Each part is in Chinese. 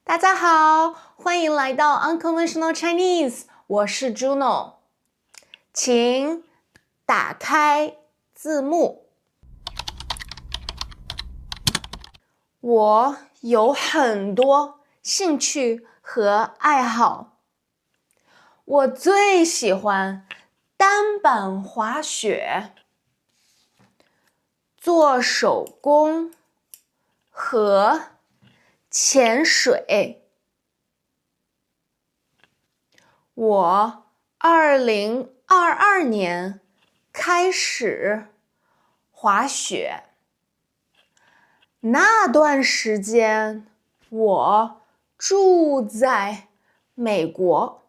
大家好，欢迎来到 Unconventional Chinese， 我是 Juno， 请打开字幕。我有很多兴趣和爱好，我最喜欢单板滑雪、做手工和潜水。我2022年开始滑雪，那段时间我住在美国。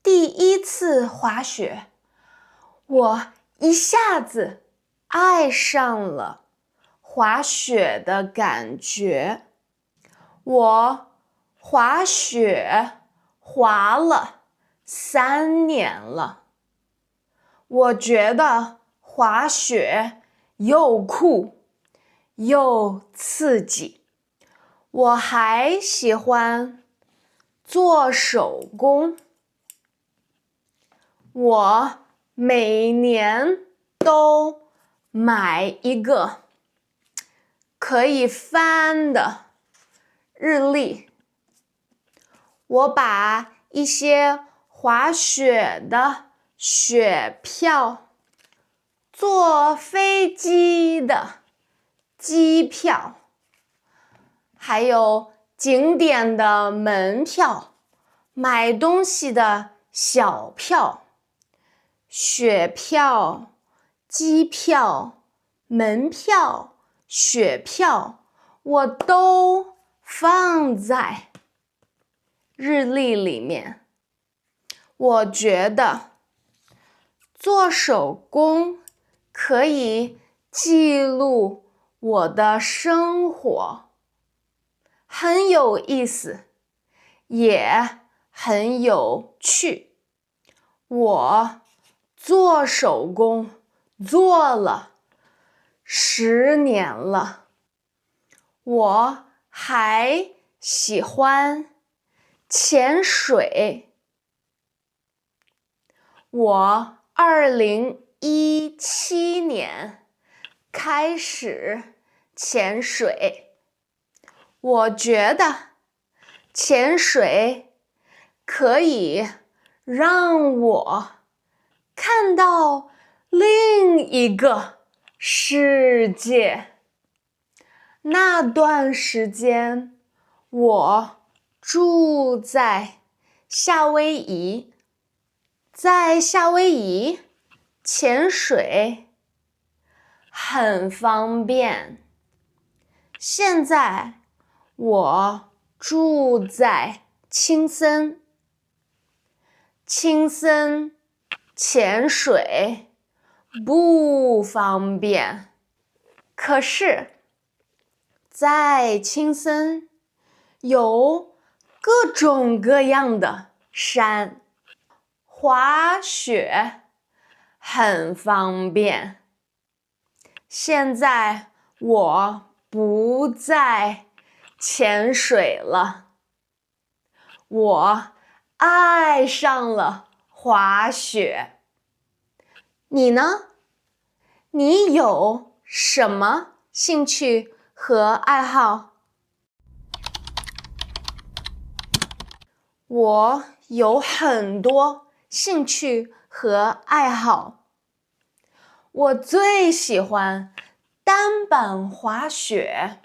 第一次滑雪，我一下子爱上了滑雪的感觉。我滑雪滑了3年了，我觉得滑雪又酷又刺激。我还喜欢做手工，我每年都买一个可以翻的日历，我把一些滑雪的雪票、坐飞机的机票，还有景点的门票、买东西的小票、雪票、机票、门票、雪票，我都放在日历里面。我觉得做手工可以记录我的生活，很有意思，也很有趣。我做手工做了10年了，我还喜欢潜水。我2017年开始潜水，我觉得潜水可以让我看到另一个世界。那段时间，我住在夏威夷，在夏威夷潜水很方便。现在我住在青森，青森潜水不方便，可是在青森有各种各样的山，滑雪很方便。现在我不再潜水了，我爱上了滑雪。你呢？你有什么兴趣和爱好？我有很多兴趣和爱好，我最喜欢单板滑雪、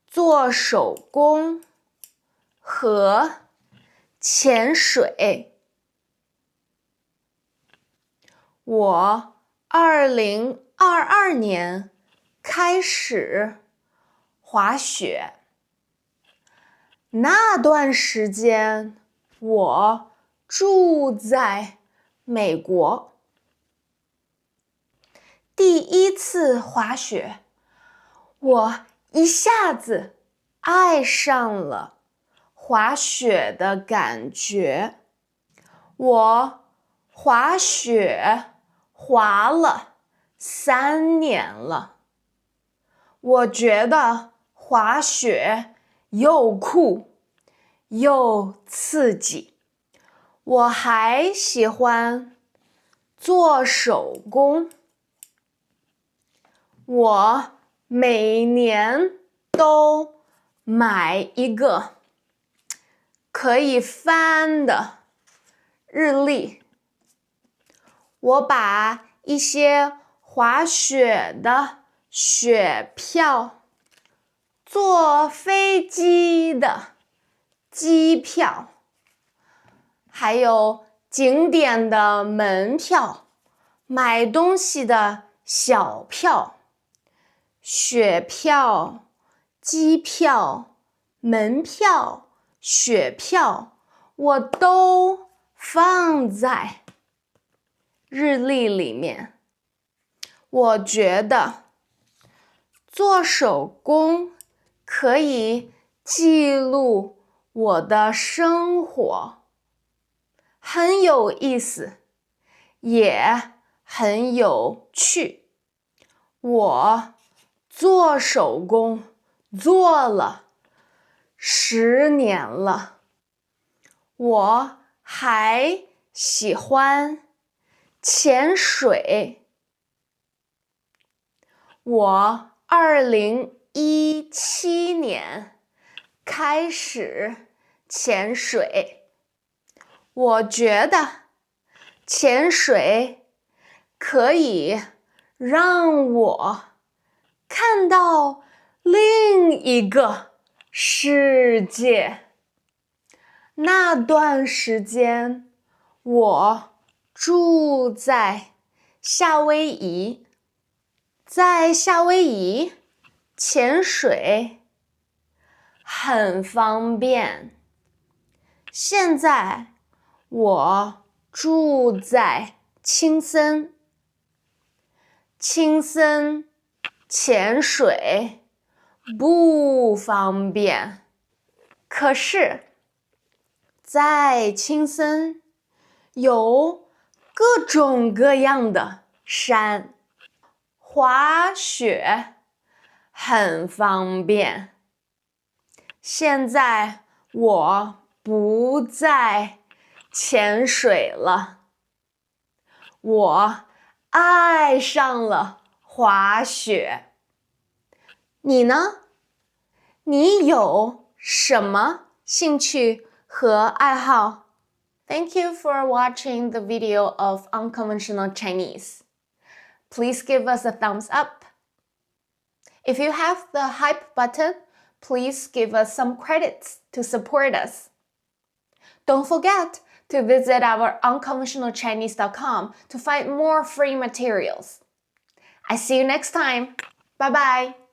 做手工和潜水。我2022年开始滑雪，那段时间我住在美国。第一次滑雪，我一下子爱上了滑雪的感觉。我滑雪滑了3年了，我觉得滑雪又酷又刺激。我还喜欢做手工。我每年都买一个可以翻的日历。我把一些滑雪的雪票、坐飞机的机票，还有景点的门票、买东西的小票、雪票、机票、门票、雪票，我都放在日历里面。我觉得做手工可以记录我的生活，很有意思，也很有趣。我做手工做了10年了。我还喜欢潜水。我2017年开始潜水。我觉得潜水可以让我看到另一个世界。那段时间，我住在夏威夷，在夏威夷潜水很方便。现在我住在青森，青森潜水不方便，可是在青森有各种各样的山，滑雪很方便。现在我不再潜水了，我爱上了滑雪。你呢？你有什么兴趣和爱好？ Thank you for watching the video of Unconventional Chinese. Please give us a thumbs up. If you have the hype button, please give us some credits to support us. Don't forget to visit our unconventionalchinese.com to find more free materials. I see you next time. Bye bye.